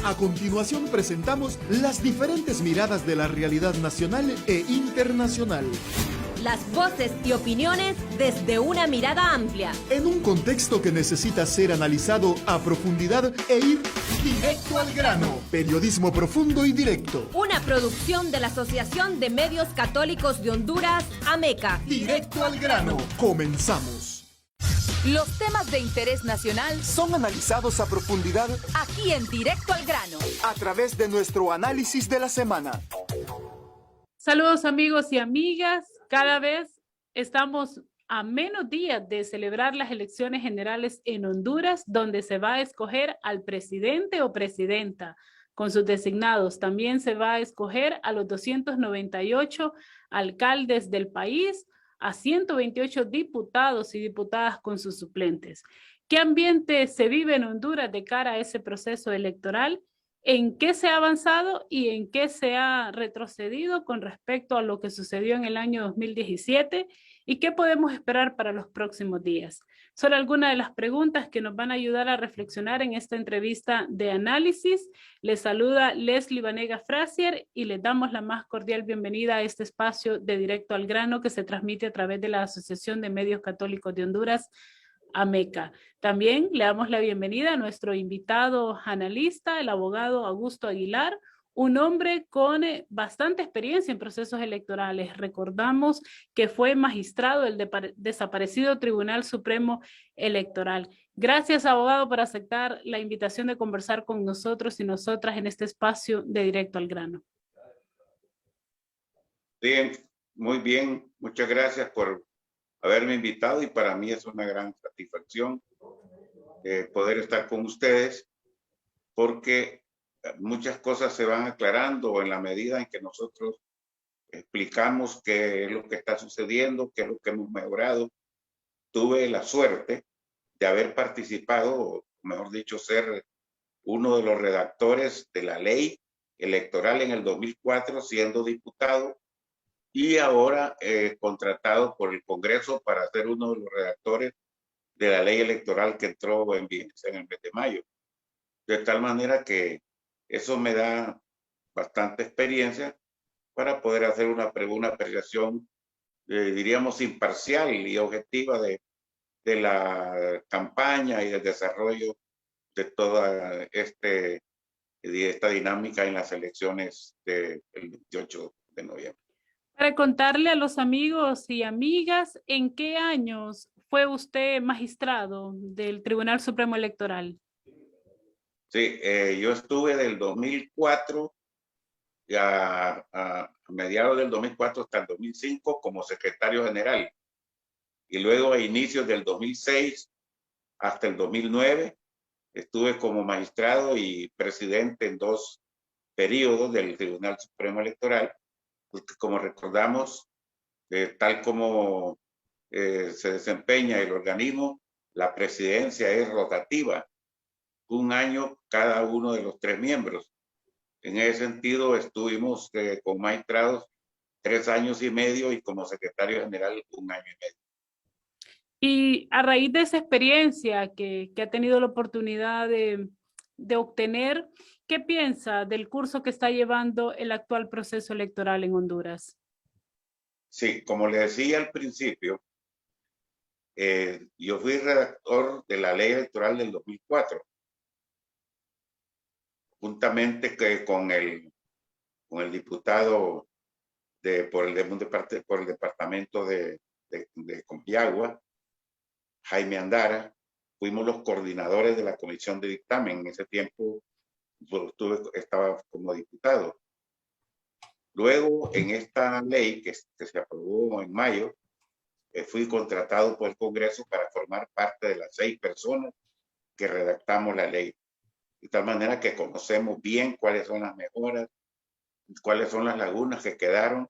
A continuación presentamos las diferentes miradas de la realidad nacional e internacional. Las voces y opiniones desde una mirada amplia. En un contexto que necesita ser analizado a profundidad e ir directo al grano. Periodismo profundo y directo. Una producción de la Asociación de Medios Católicos de Honduras, AMECA. Directo al grano. Comenzamos. Los temas de interés nacional son analizados a profundidad aquí en Directo al Grano, a través de nuestro análisis de la semana. Saludos amigos y amigas, cada vez estamos a menos días de celebrar las elecciones generales en Honduras, donde se va a escoger al presidente o presidenta con sus designados. También se va a escoger a los 298 alcaldes del país, a 128 diputados y diputadas con sus suplentes. ¿Qué ambiente se vive en Honduras de cara a ese proceso electoral? ¿En qué se ha avanzado y en qué se ha retrocedido con respecto a lo que sucedió en el año 2017? ¿Y qué podemos esperar para los próximos días? Son algunas de las preguntas que nos van a ayudar a reflexionar en esta entrevista de análisis. Les saluda Leslie Vanega Frasier y les damos la más cordial bienvenida a este espacio de Directo al Grano que se transmite a través de la Asociación de Medios Católicos de Honduras, AMECA. También le damos la bienvenida a nuestro invitado analista, el abogado Augusto Aguilar, un hombre con bastante experiencia en procesos electorales. Recordamos que fue magistrado del desaparecido Tribunal Supremo Electoral. Gracias, abogado, por aceptar la invitación de conversar con nosotros y nosotras en este espacio de Directo al Grano. Bien, muy bien. Muchas gracias por haberme invitado y para mí es una gran satisfacción poder estar con ustedes porque muchas cosas se van aclarando en la medida en que nosotros explicamos qué es lo que está sucediendo, qué es lo que hemos mejorado. Tuve la suerte de haber participado, o mejor dicho, ser uno de los redactores de la ley electoral en el 2004, siendo diputado, y ahora contratado por el Congreso para ser uno de los redactores de la ley electoral que entró en vigencia en el mes de mayo. De tal manera que eso me da bastante experiencia para poder hacer una apreciación, diríamos, imparcial y objetiva de la campaña y del desarrollo de toda esta dinámica en las elecciones del 28 de noviembre. Para contarle a los amigos y amigas, ¿en qué años fue usted magistrado del Tribunal Supremo Electoral? Sí, yo estuve del 2004 a mediados del 2004 hasta el 2005 como secretario general. Y luego a inicios del 2006 hasta el 2009 estuve como magistrado y presidente en 2 periodos del Tribunal Supremo Electoral, porque como recordamos, tal como se desempeña el organismo, la presidencia es rotativa, 1 año cada uno de los 3 miembros. En ese sentido, estuvimos con magistrados 3 años y medio y como secretario general 1 año y medio. Y a raíz de esa experiencia que ha tenido la oportunidad de obtener, ¿qué piensa del curso que está llevando el actual proceso electoral en Honduras? Sí, como le decía al principio, yo fui redactor de la ley electoral del 2004, juntamente con el diputado por el departamento de Copiagua, Jaime Andara. Fuimos los coordinadores de la comisión de dictamen. En ese tiempo estaba como diputado. Luego, en esta ley que se aprobó en mayo, fui contratado por el Congreso para formar parte de las 6 personas que redactamos la ley. De tal manera que conocemos bien cuáles son las mejoras, cuáles son las lagunas que quedaron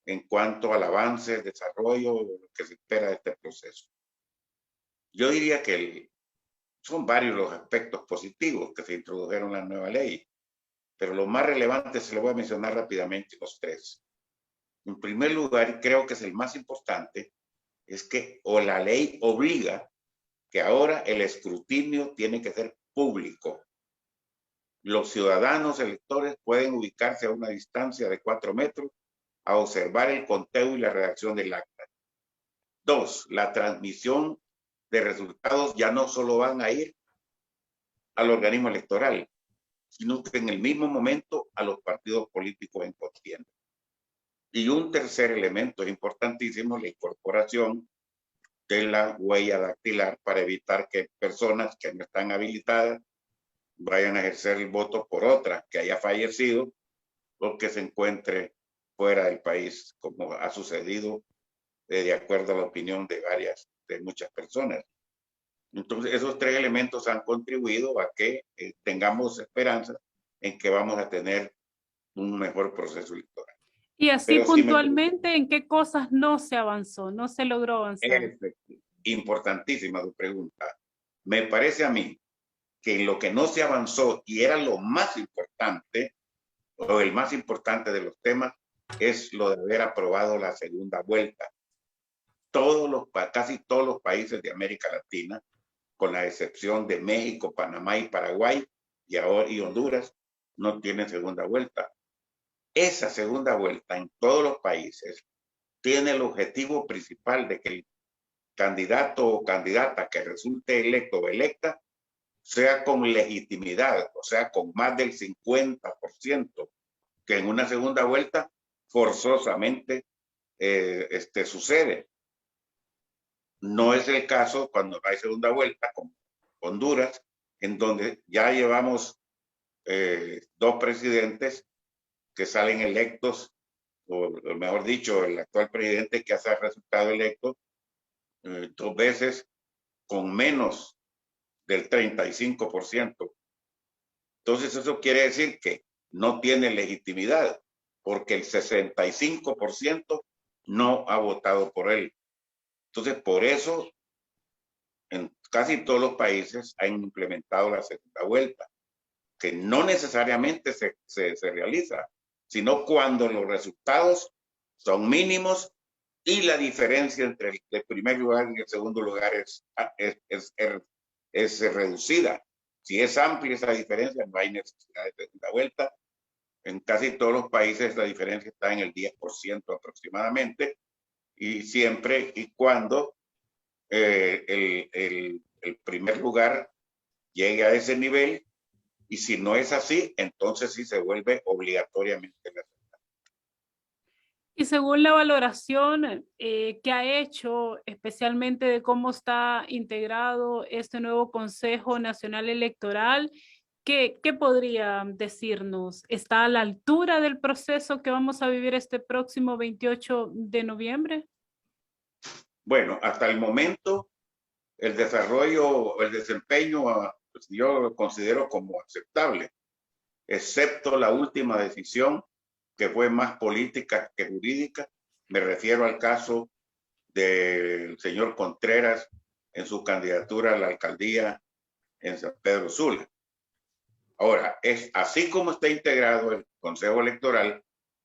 en cuanto al avance, el desarrollo, lo que se espera de este proceso. Yo diría que son varios los aspectos positivos que se introdujeron en la nueva ley, pero lo más relevante se lo voy a mencionar rápidamente los 3. En primer lugar, y creo que es el más importante, es que la ley obliga que ahora el escrutinio tiene que ser público. los ciudadanos electores pueden ubicarse a una distancia de 4 metros a observar el conteo y la redacción del acta. 2, la transmisión de resultados ya no solo van a ir al organismo electoral, sino que en el mismo momento a los partidos políticos en contienda. Y un tercer elemento importantísimo, la incorporación de la huella dactilar para evitar que personas que no están habilitadas vayan a ejercer el voto por otra que haya fallecido o que se encuentre fuera del país, como ha sucedido de acuerdo a la opinión de muchas personas. Entonces, esos tres elementos han contribuido a que tengamos esperanza en que vamos a tener un mejor proceso electoral. Y así Pero puntualmente, ¿en qué cosas no se avanzó, no se logró avanzar? Importantísima tu pregunta. Me parece a mí que en lo que no se avanzó y era lo más importante, o el más importante de los temas, es lo de haber aprobado la segunda vuelta. Casi todos los países de América Latina, con la excepción de México, Panamá y Paraguay y Honduras, no tienen segunda vuelta. Esa segunda vuelta en todos los países tiene el objetivo principal de que el candidato o candidata que resulte electo o electa sea con legitimidad, o sea, con más del 50%, que en una segunda vuelta forzosamente sucede. No es el caso cuando hay segunda vuelta, como Honduras, en donde ya llevamos 2 presidentes que salen electos, o mejor dicho, el actual presidente que ha resultado electo 2 veces con menos del 35%. Entonces eso quiere decir que no tiene legitimidad, porque el 65% no ha votado por él. Entonces, por eso, en casi todos los países han implementado la segunda vuelta, que no necesariamente se realiza, sino cuando los resultados son mínimos y la diferencia entre el primer lugar y el segundo lugar es reducida. Si es amplia esa diferencia, no hay necesidad de segunda vuelta. En casi todos los países la diferencia está en el 10% aproximadamente, y siempre y cuando el primer lugar llegue a ese nivel, y si no es así, entonces sí se vuelve obligatoriamente la segunda. Y según la valoración que ha hecho, especialmente de cómo está integrado este nuevo Consejo Nacional Electoral, ¿qué podría decirnos? ¿Está a la altura del proceso que vamos a vivir este próximo 28 de noviembre? Bueno, hasta el momento, el desarrollo, el desempeño, pues yo lo considero como aceptable, excepto la última decisión, que fue más política que jurídica. Me refiero al caso del señor Contreras en su candidatura a la alcaldía en San Pedro Sula. Ahora, así como está integrado el Consejo Electoral,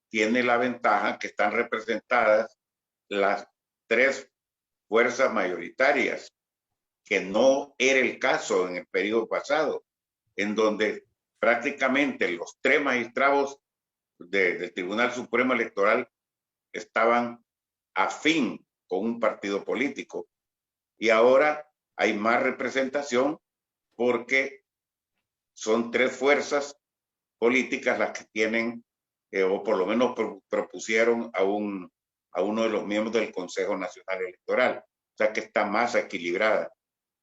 tiene la ventaja que están representadas las 3 fuerzas mayoritarias, que no era el caso en el periodo pasado, en donde prácticamente los 3 magistrados del Tribunal Supremo Electoral estaban afín con un partido político, y ahora hay más representación porque son 3 fuerzas políticas las que tienen, o por lo menos propusieron a uno de los miembros del Consejo Nacional Electoral, o sea que está más equilibrada,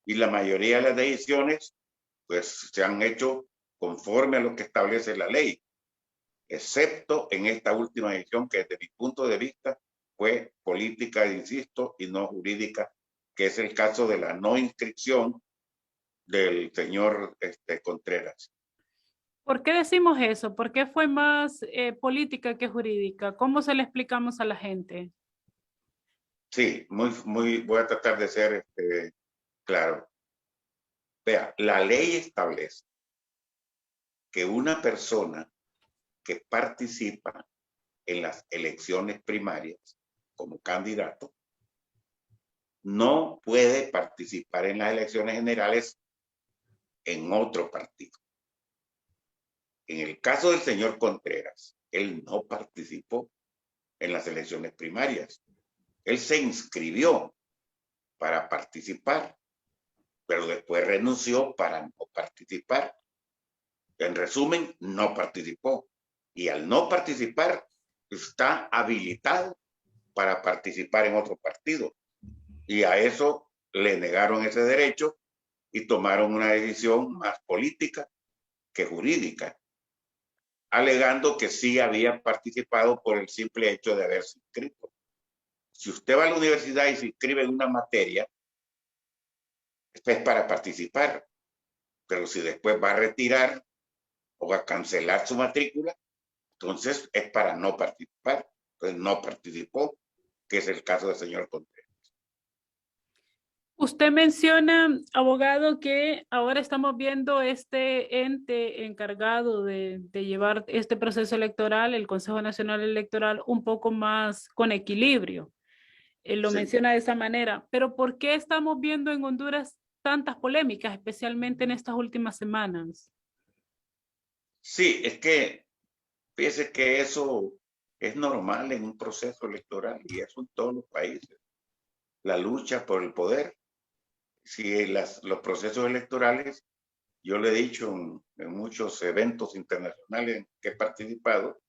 y la mayoría de las decisiones pues se han hecho conforme a lo que establece la ley, excepto en esta última decisión, que desde mi punto de vista fue política, insisto, y no jurídica, que es el caso de la no inscripción del señor Contreras. ¿Por qué decimos eso? ¿Por qué fue más política que jurídica? ¿Cómo se le explicamos a la gente? Sí, voy a tratar de ser claro. Vea, la ley establece que una persona que participa en las elecciones primarias como candidato no puede participar en las elecciones generales en otro partido. En el caso del señor Contreras, él no participó en las elecciones primarias. Él se inscribió para participar, pero después renunció para no participar. En resumen, no participó. Y al no participar, está habilitado para participar en otro partido. Y a eso le negaron ese derecho y tomaron una decisión más política que jurídica, alegando que sí había participado por el simple hecho de haberse inscrito. Si usted va a la universidad y se inscribe en una materia, es para participar, pero si después va a retirar o a cancelar su matrícula, entonces es para no participar. Entonces no participó, que es el caso del señor Contreras. Usted menciona, abogado, que ahora estamos viendo este ente encargado de llevar este proceso electoral, el Consejo Nacional Electoral, un poco más con equilibrio. Lo Sí. menciona de esa manera. Pero ¿por qué estamos viendo en Honduras tantas polémicas, especialmente en estas últimas semanas? Sí, es que fíjese que eso es normal en un proceso electoral y eso en todos los países. La lucha por el poder. Si los procesos electorales, yo le he dicho en muchos eventos internacionales en que he participado,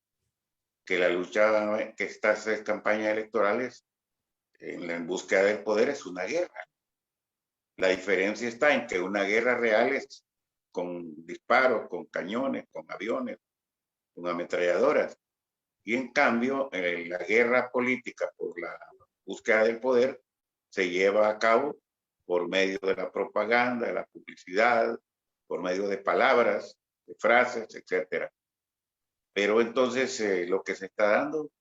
que la lucha, que estas campañas electorales en la búsqueda del poder es una guerra. La diferencia está en que una guerra real es con disparos, con cañones, con aviones, con ametralladoras. Y en cambio, la guerra política por la búsqueda del poder se lleva a cabo por medio de la propaganda, de la publicidad, por medio de palabras, de frases, etc. Pero entonces lo que se está dando,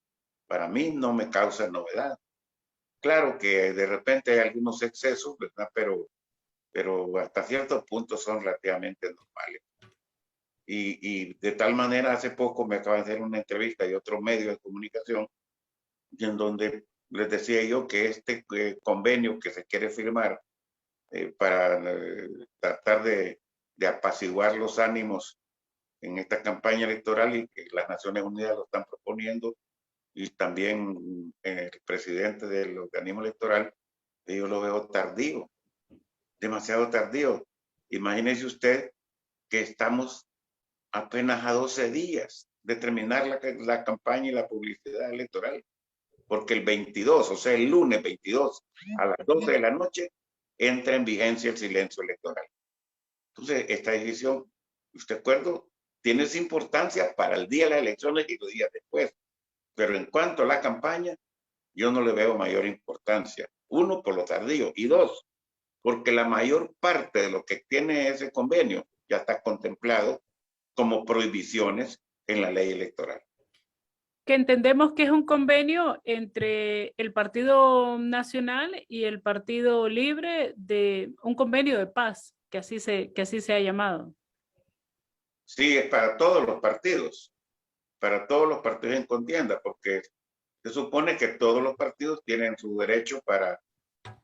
para mí no me causa novedad. Claro que de repente hay algunos excesos, ¿verdad? Pero hasta cierto punto son relativamente normales. Y de tal manera, hace poco me acaban de hacer una entrevista de otro medio de comunicación, en donde les decía yo que este convenio que se quiere firmar para tratar de apaciguar los ánimos en esta campaña electoral y que las Naciones Unidas lo están proponiendo y también el presidente del organismo electoral, yo lo veo tardío, demasiado tardío. Imagínese usted que estamos apenas a 12 días de terminar la campaña y la publicidad electoral, porque el 22, o sea, el lunes 22 a las 12 de la noche, entra en vigencia el silencio electoral. Entonces, esta decisión, ¿usted acuerdo? Tiene su importancia para el día de las elecciones y los días después. Pero en cuanto a la campaña, yo no le veo mayor importancia. Uno, por lo tardío. Y dos, porque la mayor parte de lo que tiene ese convenio ya está contemplado como prohibiciones en la ley electoral. Que entendemos que es un convenio entre el Partido Nacional y el Partido Libre, de un convenio de paz, que así se ha llamado. Sí, es para todos los partidos en contienda, porque se supone que todos los partidos tienen su derecho para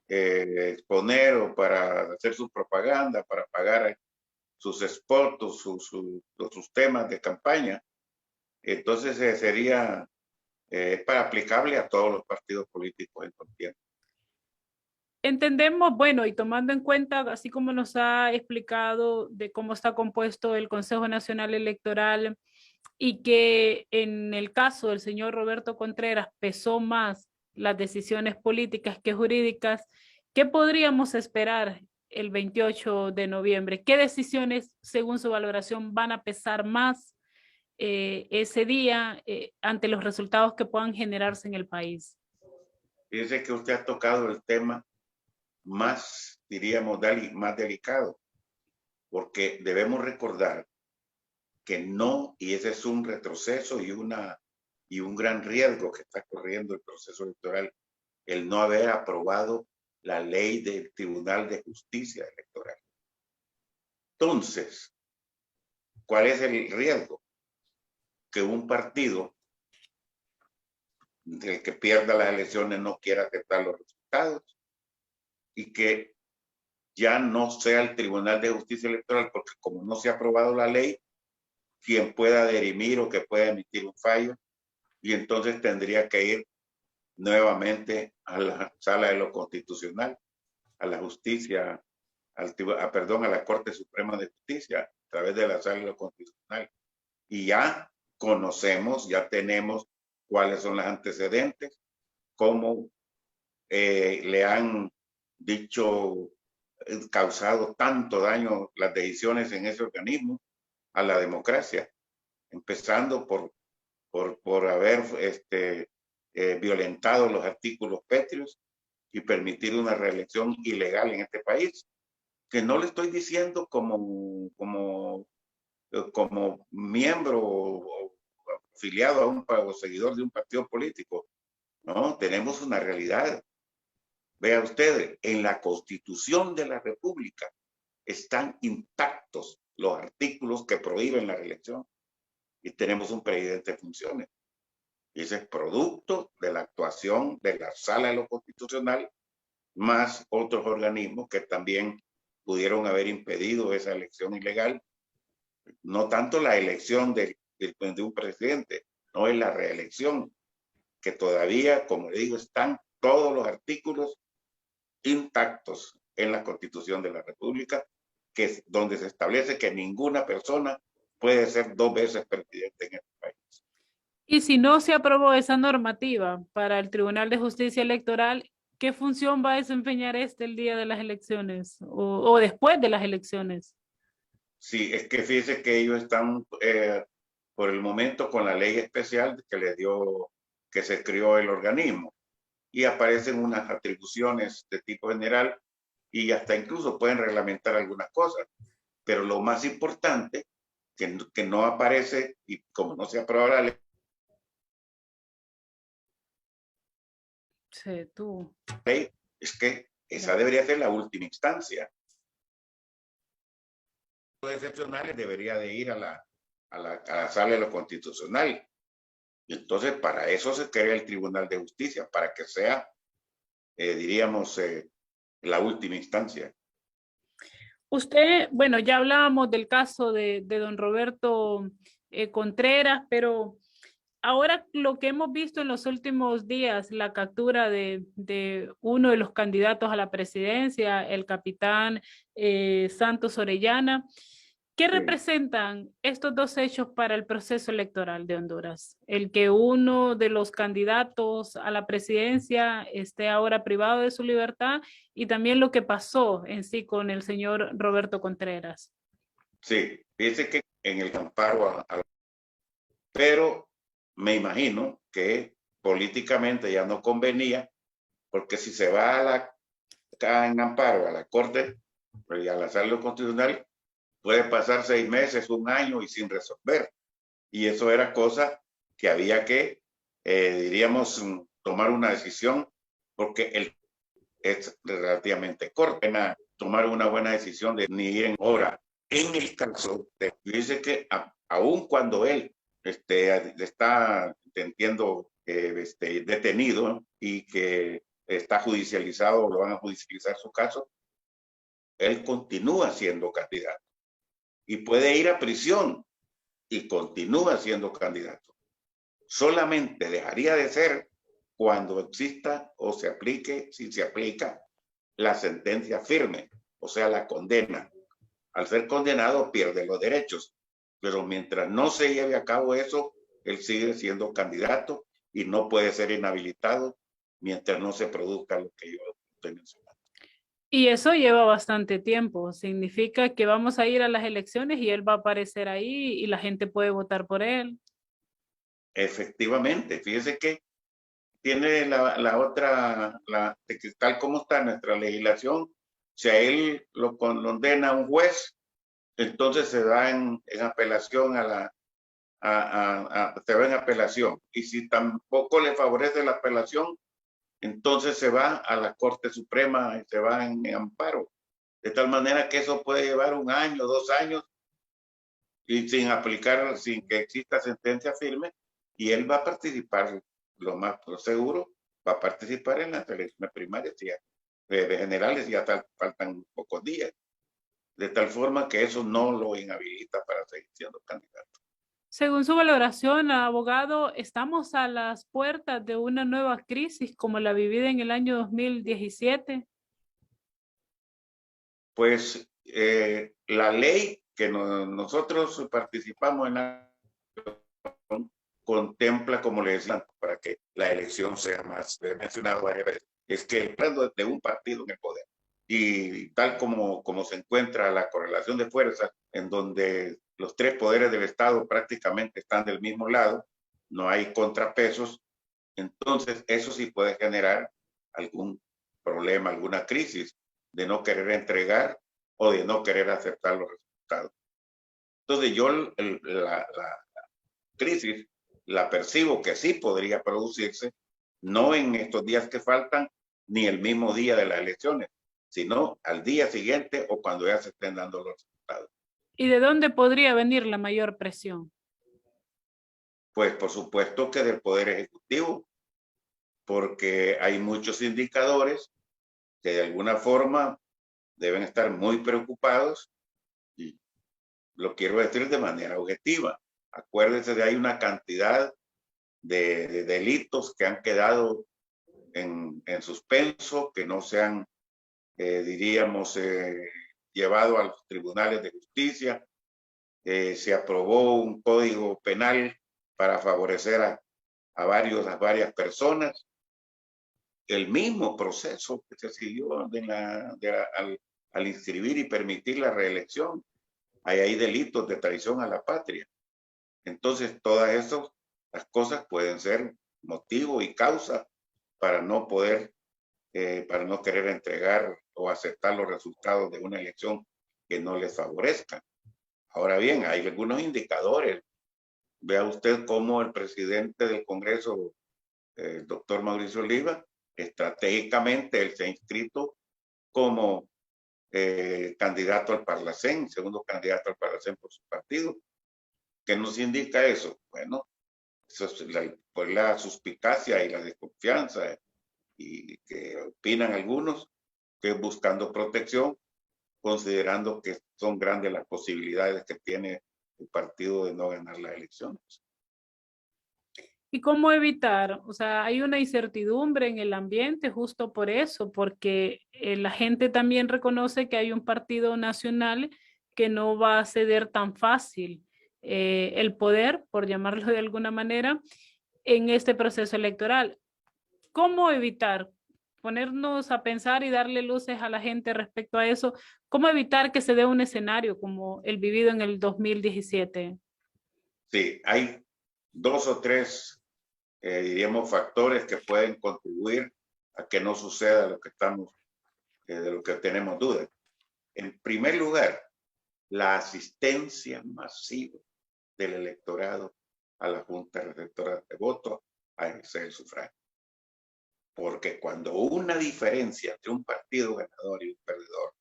exponer o para hacer su propaganda, para pagar sus spots, sus temas de campaña. Entonces sería para aplicable a todos los partidos políticos en contienda. Entendemos, bueno, y tomando en cuenta, así como nos ha explicado de cómo está compuesto el Consejo Nacional Electoral y que en el caso del señor Roberto Contreras pesó más las decisiones políticas que jurídicas, ¿qué podríamos esperar el 28 de noviembre? ¿Qué decisiones, según su valoración, van a pesar más ese día ante los resultados que puedan generarse en el país? Fíjese que usted ha tocado el tema más, diríamos, más delicado, porque debemos recordar que no, y ese es un retroceso y un gran riesgo que está corriendo el proceso electoral, el no haber aprobado la ley del Tribunal de Justicia Electoral. Entonces, ¿cuál es el riesgo? Que un partido del que pierda las elecciones no quiera aceptar los resultados y que ya no sea el Tribunal de Justicia Electoral, porque como no se ha aprobado la ley, quien pueda dirimir o que pueda emitir un fallo, y entonces tendría que ir nuevamente a la Sala de lo Constitucional, a la justicia, a la Corte Suprema de Justicia, a través de la Sala de lo Constitucional. Y ya conocemos, ya tenemos cuáles son los antecedentes, cómo le han causado tanto daño las decisiones en ese organismo a la democracia, empezando por haber violentado los artículos pétreos y permitir una reelección ilegal en este país, que no le estoy diciendo como miembro o afiliado a o seguidor de un partido político. No, tenemos una realidad. Vea usted, en la Constitución de la República están intactos los artículos que prohíben la reelección y tenemos un presidente en funciones. Y ese es producto de la actuación de la Sala de lo Constitucional, más otros organismos que también pudieron haber impedido esa elección ilegal. No tanto la elección de un presidente, no es la reelección, que todavía, como le digo, están todos los artículos intactos en la Constitución de la República, que es donde se establece que ninguna persona puede ser 2 veces presidente en este país. Y si no se aprobó esa normativa para el Tribunal de Justicia Electoral, ¿qué función va a desempeñar el día de las elecciones o después de las elecciones? Sí, es que fíjese que ellos están por el momento con la ley especial que se creó el organismo, y aparecen unas atribuciones de tipo general y hasta incluso pueden reglamentar algunas cosas, pero lo más importante que no aparece, y como no se aprueba la ley, es que esa debería ser la última instancia. Los excepcionales debería de ir a la Sala de lo Constitucional. Y entonces para eso se crea el Tribunal de Justicia, para que sea, diríamos, la última instancia. Usted, bueno, ya hablábamos del caso de don Roberto Contreras, pero ahora lo que hemos visto en los últimos días, la captura de uno de los candidatos a la presidencia, el capitán Santos Orellana, ¿qué representan estos 2 hechos para el proceso electoral de Honduras? El que uno de los candidatos a la presidencia esté ahora privado de su libertad y también lo que pasó en sí con el señor Roberto Contreras. Sí, fíjese que en el amparo, pero me imagino que políticamente ya no convenía, porque si se va en amparo a la Corte y a la Sala Constitucional, puede pasar 6 meses, 1 año y sin resolver. Y eso era cosa que había que, diríamos, tomar una decisión, porque es relativamente corto, tomar una buena decisión de ni ir en hora. En el caso dice que aun cuando él está, entiendo, detenido y que está judicializado, o lo van a judicializar su caso, él continúa siendo candidato. Y puede ir a prisión y continúa siendo candidato. Solamente dejaría de ser cuando exista o se aplique, si se aplica, la sentencia firme, o sea, la condena. Al ser condenado pierde los derechos, pero mientras no se lleve a cabo eso, él sigue siendo candidato y no puede ser inhabilitado mientras no se produzca lo que yo estoy mencionando. Y eso lleva bastante tiempo. Significa que vamos a ir a las elecciones y él va a aparecer ahí y la gente puede votar por él. Efectivamente, fíjese que tiene la otra, tal como está nuestra legislación, si a él lo condena un juez, entonces se va en apelación se va en apelación. Y si tampoco le favorece la apelación, entonces se va a la Corte Suprema y se va en amparo. De tal manera que eso puede llevar 1 año, 2 años, y sin que exista sentencia firme, y él va a participar, lo más seguro, va a participar en las elecciones primarias, generales, ya faltan pocos días. De tal forma que eso no lo inhabilita para seguir siendo candidato. Según su valoración, abogado, estamos a las puertas de una nueva crisis como la vivida en el año 2017. Pues la ley que nosotros participamos en la contempla, como le decía, para que la elección sea más, he mencionado varias veces, es que el plano de un partido en el poder. Y tal como se encuentra la correlación de fuerzas, en donde los tres poderes del Estado prácticamente están del mismo lado, no hay contrapesos, entonces eso sí puede generar algún problema, alguna crisis de no querer entregar o de no querer aceptar los resultados. Entonces yo la crisis la percibo que sí podría producirse, no en estos días que faltan, ni el mismo día de las elecciones, sino al día siguiente o cuando ya se estén dando los resultados. ¿Y de dónde podría venir la mayor presión? Pues por supuesto que del Poder Ejecutivo, porque hay muchos indicadores que de alguna forma deben estar muy preocupados, y lo quiero decir de manera objetiva. Acuérdense de hay una cantidad de delitos que han quedado en suspenso, que no se han, diríamos, llevado a los tribunales de justicia. Se aprobó un código penal para favorecer a varias personas. El mismo proceso que se siguió al inscribir y permitir la reelección. Hay delitos de traición a la patria. Entonces, todas esas las cosas pueden ser motivo y causa para no poder, para no querer entregar o aceptar los resultados de una elección que no les favorezca. Ahora bien, hay algunos indicadores. Vea usted cómo el presidente del Congreso, el doctor Mauricio Oliva, estratégicamente él se ha inscrito como candidato al Parlacén, segundo candidato al Parlacén por su partido. ¿Qué nos indica eso? Bueno, eso es la suspicacia y la desconfianza, y que opinan algunos que buscando protección, considerando que son grandes las posibilidades que tiene el partido de no ganar las elecciones. ¿Y cómo evitar? O sea, hay una incertidumbre en el ambiente justo por eso, porque la gente también reconoce que hay un partido nacional que no va a ceder tan fácil el poder, por llamarlo de alguna manera, en este proceso electoral. ¿Cómo evitar? Ponernos a pensar y darle luces a la gente respecto a eso. ¿Cómo evitar que se dé un escenario como el vivido en el 2017? Sí, hay dos o tres, diríamos, factores que pueden contribuir a que no suceda lo que estamos, de lo que tenemos dudas. En primer lugar, la asistencia masiva del electorado a la Junta Receptora de Votos a ejercer el sufragio. Porque cuando una diferencia entre un partido ganador y un perdedor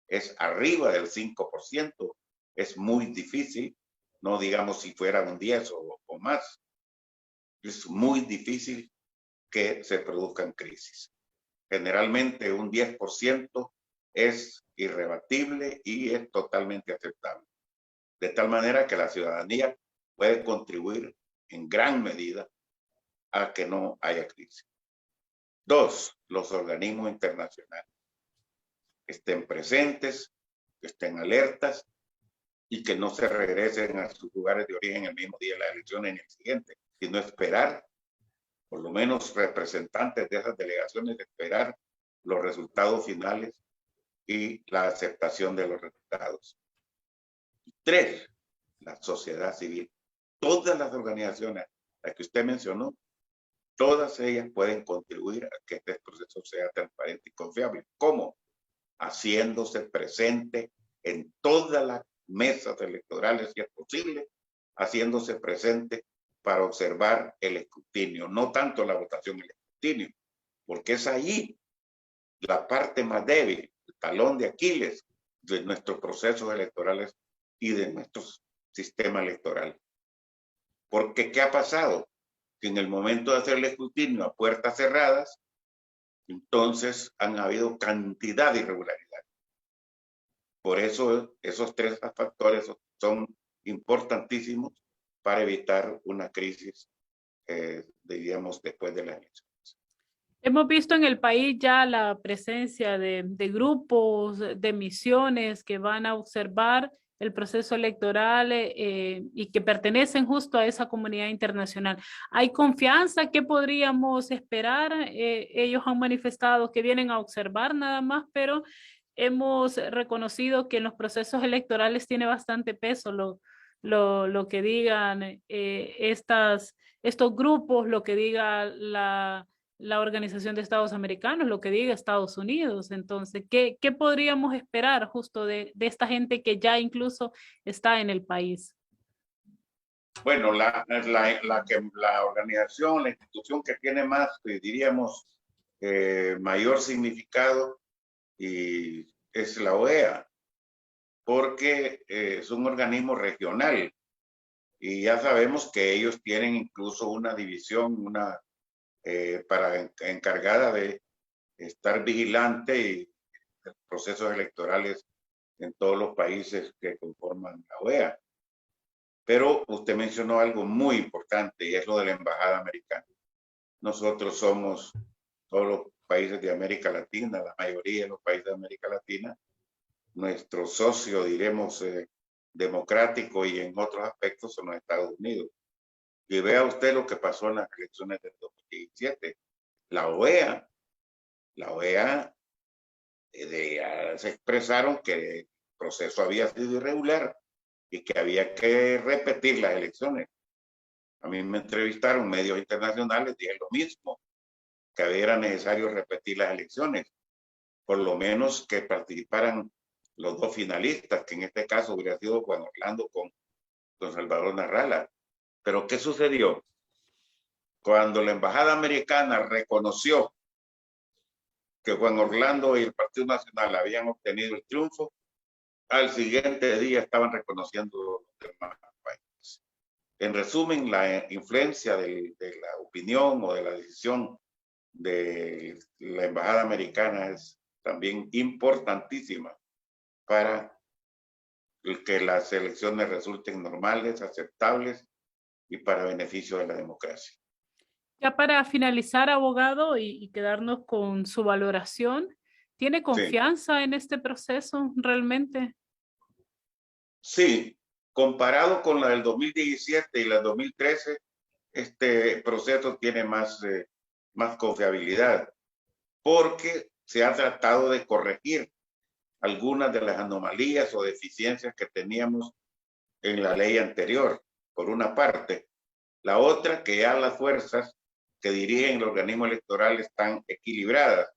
es arriba del 5%, es muy difícil, no digamos si fuera un 10 o más, es muy difícil que se produzcan crisis. Generalmente un 10% es irrebatible y es totalmente aceptable. De tal manera que la ciudadanía puede contribuir en gran medida a que no haya crisis. Dos, los organismos internacionales estén presentes, que estén alertas y que no se regresen a sus lugares de origen el mismo día de la elección en el siguiente, sino esperar, por lo menos representantes de esas delegaciones, esperar los resultados finales y la aceptación de los resultados. Tres, la sociedad civil. Todas las organizaciones, las que usted mencionó, todas ellas pueden contribuir a que este proceso sea transparente y confiable. ¿Cómo? Haciéndose presente en todas las mesas electorales, si es posible, haciéndose presente para observar el escrutinio, no tanto la votación, el escrutinio, porque es ahí la parte más débil, el talón de Aquiles de nuestros procesos electorales y de nuestro sistema electoral. Porque ¿qué ha pasado? Que en el momento de hacer el escrutinio a puertas cerradas, entonces han habido cantidad de irregularidades. Por eso esos tres factores son importantísimos para evitar una crisis, diríamos, después de las elecciones. Hemos visto en el país ya la presencia de grupos, de misiones que van a observar el proceso electoral y que pertenecen justo a esa comunidad internacional. ¿Hay confianza? ¿Qué podríamos esperar? Ellos han manifestado que vienen a observar nada más, pero hemos reconocido que en los procesos electorales tiene bastante peso lo que digan estos grupos, lo que diga la Organización de Estados Americanos, lo que diga Estados Unidos. Entonces, ¿qué podríamos esperar justo de esta gente que ya incluso está en el país? Bueno, la organización, la institución que tiene más, diríamos, mayor significado y es la OEA, porque es un organismo regional y ya sabemos que ellos tienen incluso una división, encargada de estar vigilante y procesos electorales en todos los países que conforman la OEA. Pero usted mencionó algo muy importante y es lo de la embajada americana. Nosotros somos todos los países de América Latina, la mayoría de los países de América Latina, nuestro socio, diremos, democrático y en otros aspectos son los Estados Unidos. Y vea usted lo que pasó en las elecciones del 2017. La OEA se expresaron que el proceso había sido irregular y que había que repetir las elecciones. A mí me entrevistaron medios internacionales, dije lo mismo, que era necesario repetir las elecciones, por lo menos que participaran los dos finalistas, que en este caso hubiera sido Juan Orlando con Salvador Narrala. Pero ¿qué sucedió? Cuando la embajada americana reconoció que Juan Orlando y el Partido Nacional habían obtenido el triunfo, al siguiente día estaban reconociendo los demás países. En resumen, la influencia de la opinión o de la decisión de la embajada americana es también importantísima para que las elecciones resulten normales, aceptables y para beneficio de la democracia. Ya para finalizar, abogado, y quedarnos con su valoración, ¿tiene confianza en este proceso realmente? Sí, comparado con la del 2017 y la del 2013, este proceso tiene más confiabilidad, porque se ha tratado de corregir algunas de las anomalías o deficiencias que teníamos en la ley anterior, por una parte. La otra, que ya las fuerzas que dirigen el organismo electoral están equilibradas.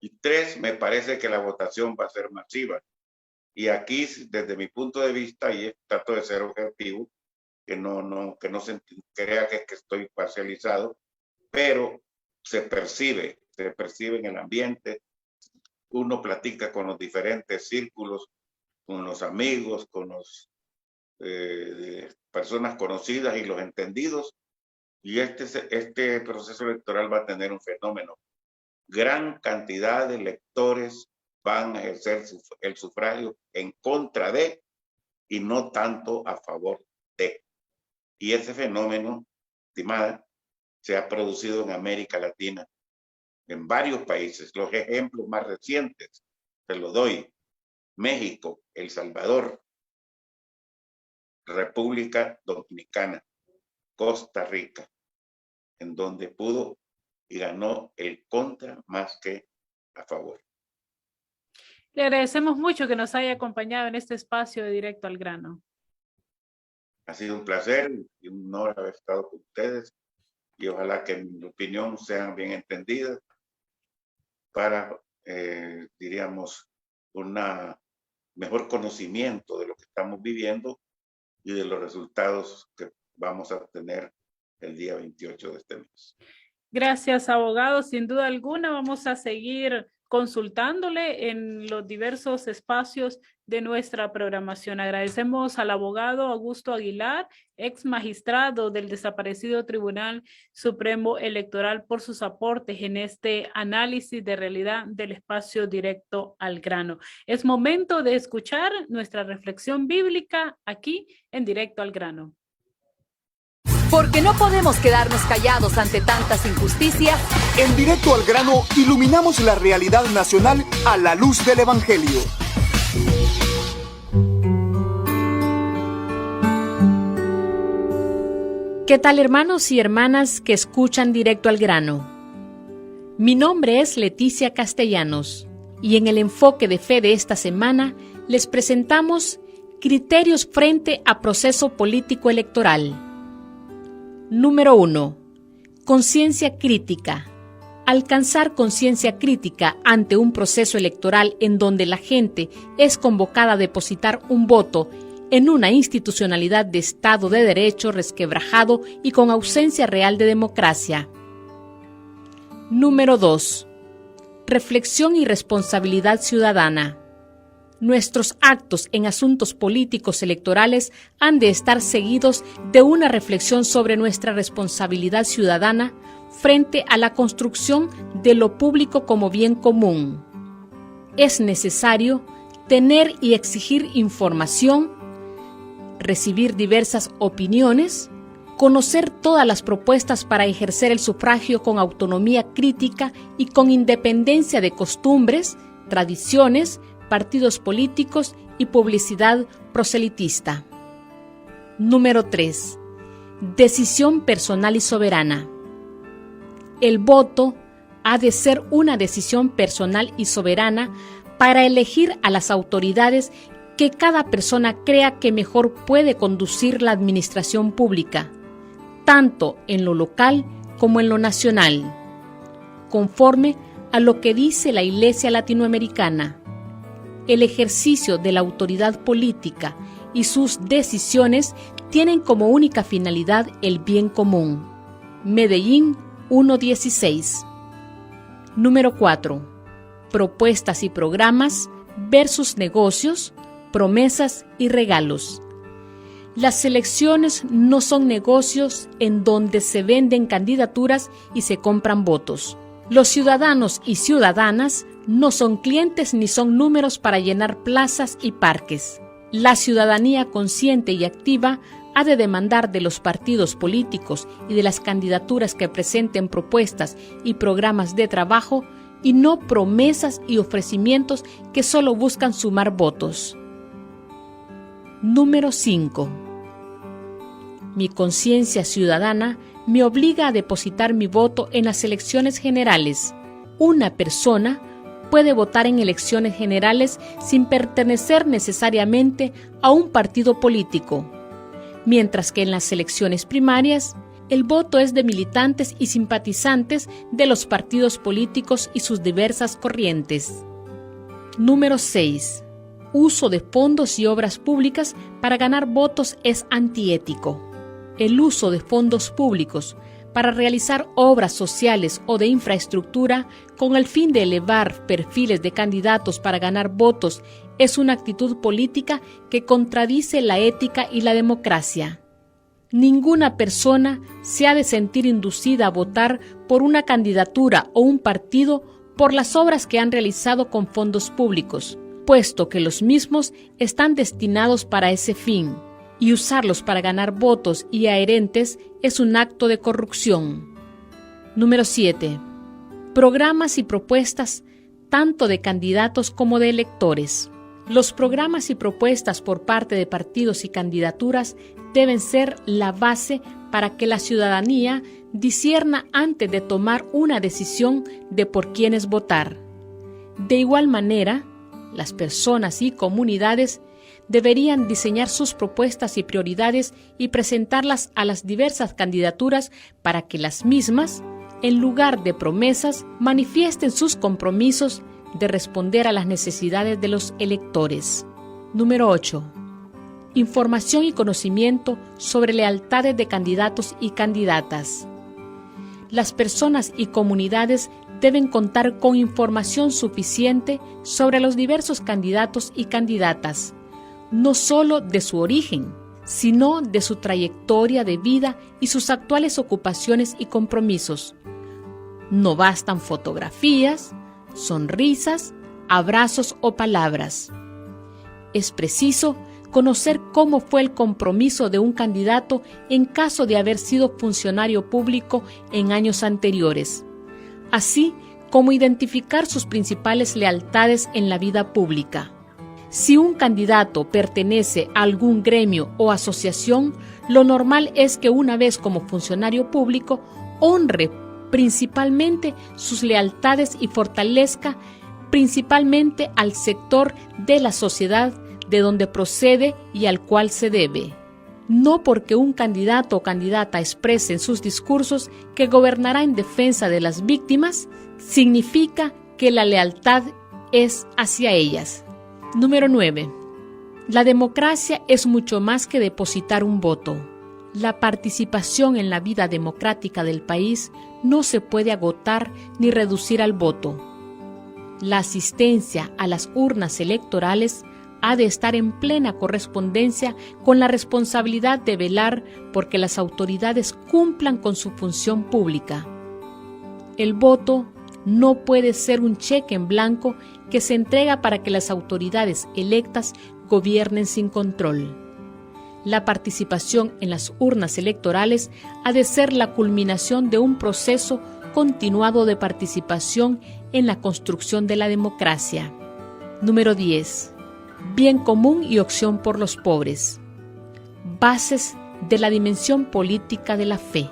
Y tres, me parece que la votación va a ser masiva. Y aquí, desde mi punto de vista, y trato de ser objetivo, que no se crea que estoy parcializado, pero se percibe en el ambiente. Uno platica con los diferentes círculos, con los amigos, con los personas conocidas y los entendidos, y este proceso electoral va a tener un fenómeno. Gran cantidad de electores van a ejercer el sufragio en contra de y no tanto a favor de. Y ese fenómeno, estimada, se ha producido en América Latina, en varios países. Los ejemplos más recientes, te los doy: México, El Salvador, República Dominicana, Costa Rica, en donde pudo y ganó el contra más que a favor. Le agradecemos mucho que nos haya acompañado en este espacio de Directo al Grano. Ha sido un placer y un honor haber estado con ustedes, y ojalá que mi opinión sean bien entendidas para, diríamos, un mejor conocimiento de lo que estamos viviendo y de los resultados que vamos a obtener el día 28 de este mes. Gracias, abogado. Sin duda alguna vamos a seguir consultándole en los diversos espacios de nuestra programación. Agradecemos al abogado Augusto Aguilar, ex magistrado del desaparecido Tribunal Supremo Electoral, por sus aportes en este análisis de realidad del espacio Directo al Grano. Es momento de escuchar nuestra reflexión bíblica aquí en Directo al Grano. Porque no podemos quedarnos callados ante tantas injusticias. En Directo al Grano iluminamos la realidad nacional a la luz del Evangelio. ¿Qué tal, hermanos y hermanas que escuchan Directo al Grano? Mi nombre es Leticia Castellanos y en el enfoque de fe de esta semana les presentamos criterios frente a proceso político electoral. Número 1. Conciencia crítica. Alcanzar conciencia crítica ante un proceso electoral en donde la gente es convocada a depositar un voto en una institucionalidad de Estado de Derecho resquebrajado y con ausencia real de democracia. Número 2. Reflexión y responsabilidad ciudadana. Nuestros actos en asuntos políticos electorales han de estar seguidos de una reflexión sobre nuestra responsabilidad ciudadana frente a la construcción de lo público como bien común. Es necesario tener y exigir información, recibir diversas opiniones, conocer todas las propuestas para ejercer el sufragio con autonomía crítica y con independencia de costumbres, tradiciones, partidos políticos y publicidad proselitista. Número 3. Decisión personal y soberana. El voto ha de ser una decisión personal y soberana para elegir a las autoridades que cada persona crea que mejor puede conducir la administración pública, tanto en lo local como en lo nacional, conforme a lo que dice la Iglesia Latinoamericana. El ejercicio de la autoridad política y sus decisiones tienen como única finalidad el bien común. Medellín 1:16. Número 4. Propuestas y programas versus negocios, promesas y regalos. Las elecciones no son negocios en donde se venden candidaturas y se compran votos. Los ciudadanos y ciudadanas no son clientes ni son números para llenar plazas y parques. La ciudadanía consciente y activa ha de demandar de los partidos políticos y de las candidaturas que presenten propuestas y programas de trabajo y no promesas y ofrecimientos que solo buscan sumar votos. Número 5. Mi conciencia ciudadana me obliga a depositar mi voto en las elecciones generales. Una persona puede votar en elecciones generales sin pertenecer necesariamente a un partido político, mientras que en las elecciones primarias el voto es de militantes y simpatizantes de los partidos políticos y sus diversas corrientes. Número 6. Uso de fondos y obras públicas para ganar votos es antiético. El uso de fondos públicos para realizar obras sociales o de infraestructura con el fin de elevar perfiles de candidatos para ganar votos es una actitud política que contradice la ética y la democracia. Ninguna persona se ha de sentir inducida a votar por una candidatura o un partido por las obras que han realizado con fondos públicos, puesto que los mismos están destinados para ese fin, y usarlos para ganar votos y adherentes es un acto de corrupción. Número 7. Programas y propuestas tanto de candidatos como de electores. Los programas y propuestas por parte de partidos y candidaturas deben ser la base para que la ciudadanía discierna antes de tomar una decisión de por quiénes votar. De igual manera, las personas y comunidades deberían diseñar sus propuestas y prioridades y presentarlas a las diversas candidaturas para que las mismas, en lugar de promesas, manifiesten sus compromisos de responder a las necesidades de los electores. Número 8. Información y conocimiento sobre lealtades de candidatos y candidatas. Las personas y comunidades deben contar con información suficiente sobre los diversos candidatos y candidatas, no solo de su origen, sino de su trayectoria de vida y sus actuales ocupaciones y compromisos. No bastan fotografías, sonrisas, abrazos o palabras. Es preciso conocer cómo fue el compromiso de un candidato en caso de haber sido funcionario público en años anteriores, así como identificar sus principales lealtades en la vida pública. Si un candidato pertenece a algún gremio o asociación, lo normal es que una vez como funcionario público honre principalmente sus lealtades y fortalezca principalmente al sector de la sociedad de donde procede y al cual se debe. No porque un candidato o candidata exprese en sus discursos que gobernará en defensa de las víctimas, significa que la lealtad es hacia ellas. Número 9. La democracia es mucho más que depositar un voto. La participación en la vida democrática del país no se puede agotar ni reducir al voto. La asistencia a las urnas electorales ha de estar en plena correspondencia con la responsabilidad de velar porque las autoridades cumplan con su función pública. El voto no puede ser un cheque en blanco que se entrega para que las autoridades electas gobiernen sin control. La participación en las urnas electorales ha de ser la culminación de un proceso continuado de participación en la construcción de la democracia. Número 10. Bien común y opción por los pobres. Bases de la dimensión política de la fe.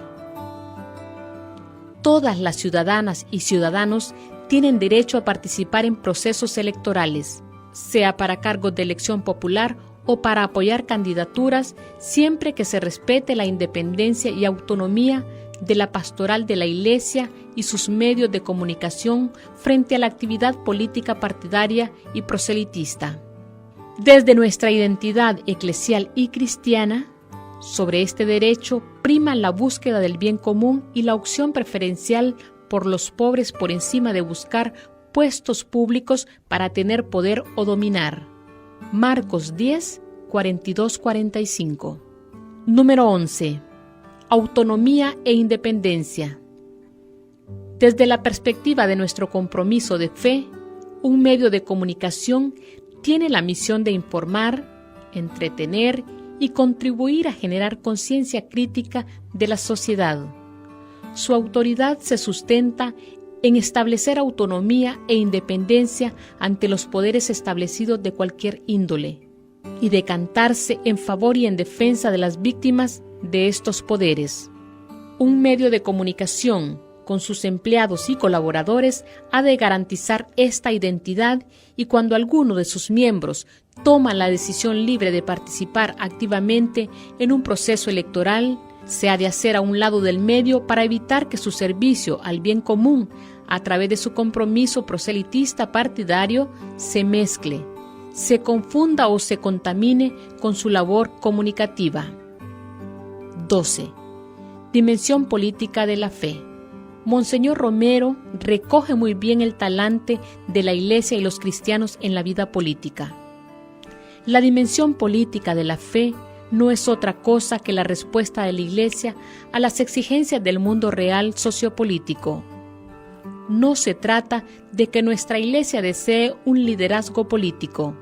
Todas las ciudadanas y ciudadanos tienen derecho a participar en procesos electorales, sea para cargos de elección popular o para apoyar candidaturas, siempre que se respete la independencia y autonomía de la pastoral de la Iglesia y sus medios de comunicación frente a la actividad política partidaria y proselitista. Desde nuestra identidad eclesial y cristiana, sobre este derecho prima la búsqueda del bien común y la opción preferencial por los pobres por encima de buscar puestos públicos para tener poder o dominar. Marcos 10, 42-45. Número 11. Autonomía e independencia. Desde la perspectiva de nuestro compromiso de fe, un medio de comunicación tiene la misión de informar, entretener y contribuir a generar conciencia crítica de la sociedad. Su autoridad se sustenta en establecer autonomía e independencia ante los poderes establecidos de cualquier índole y decantarse en favor y en defensa de las víctimas de estos poderes. Un medio de comunicación, con sus empleados y colaboradores, ha de garantizar esta identidad y cuando alguno de sus miembros toma la decisión libre de participar activamente en un proceso electoral, se ha de hacer a un lado del medio para evitar que su servicio al bien común, a través de su compromiso proselitista partidario, se mezcle, se confunda o se contamine con su labor comunicativa. 12. Dimensión política de la fe. Monseñor Romero recoge muy bien el talante de la Iglesia y los cristianos en la vida política. La dimensión política de la fe no es otra cosa que la respuesta de la Iglesia a las exigencias del mundo real sociopolítico. No se trata de que nuestra Iglesia desee un liderazgo político.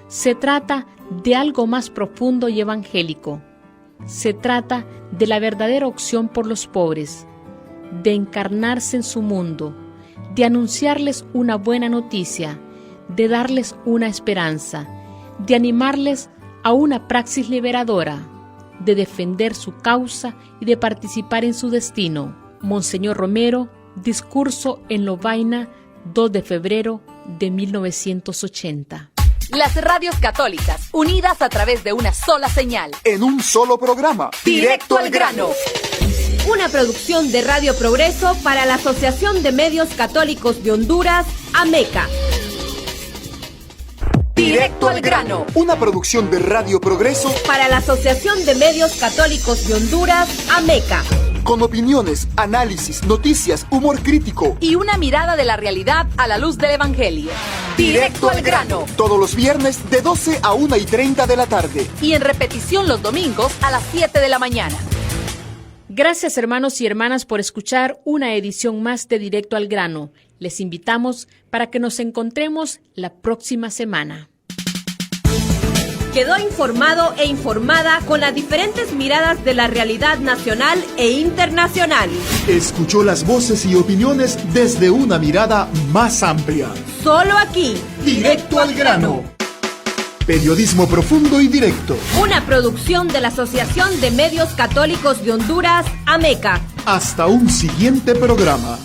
Se trata de algo más profundo y evangélico. Se trata de la verdadera opción por los pobres, de encarnarse en su mundo, de anunciarles una buena noticia, de darles una esperanza, de animarles a una praxis liberadora, de defender su causa y de participar en su destino. Monseñor Romero, discurso en Lovaina, 2 de febrero de 1980. Las radios católicas, unidas a través de una sola señal. En un solo programa. Directo al grano. Una producción de Radio Progreso para la Asociación de Medios Católicos de Honduras, AMECA. Directo al grano. Una producción de Radio Progreso Para la Asociación de Medios Católicos de Honduras, AMECA. con opiniones, análisis, noticias, humor crítico. Y una mirada de la realidad a la luz del Evangelio. Directo al grano. Todos los viernes de 12 a 1:30 de la tarde. Y en repetición los domingos a las 7 de la mañana. Gracias, hermanos y hermanas, por escuchar una edición más de Directo al Grano. Les invitamos para que nos encontremos la próxima semana. Quedó informado e informada con las diferentes miradas de la realidad nacional e internacional. Escuchó las voces y opiniones desde una mirada más amplia. Solo aquí, Directo al grano. Periodismo profundo y directo. una producción de la Asociación de Medios Católicos de Honduras, AMECA. Hasta un siguiente programa.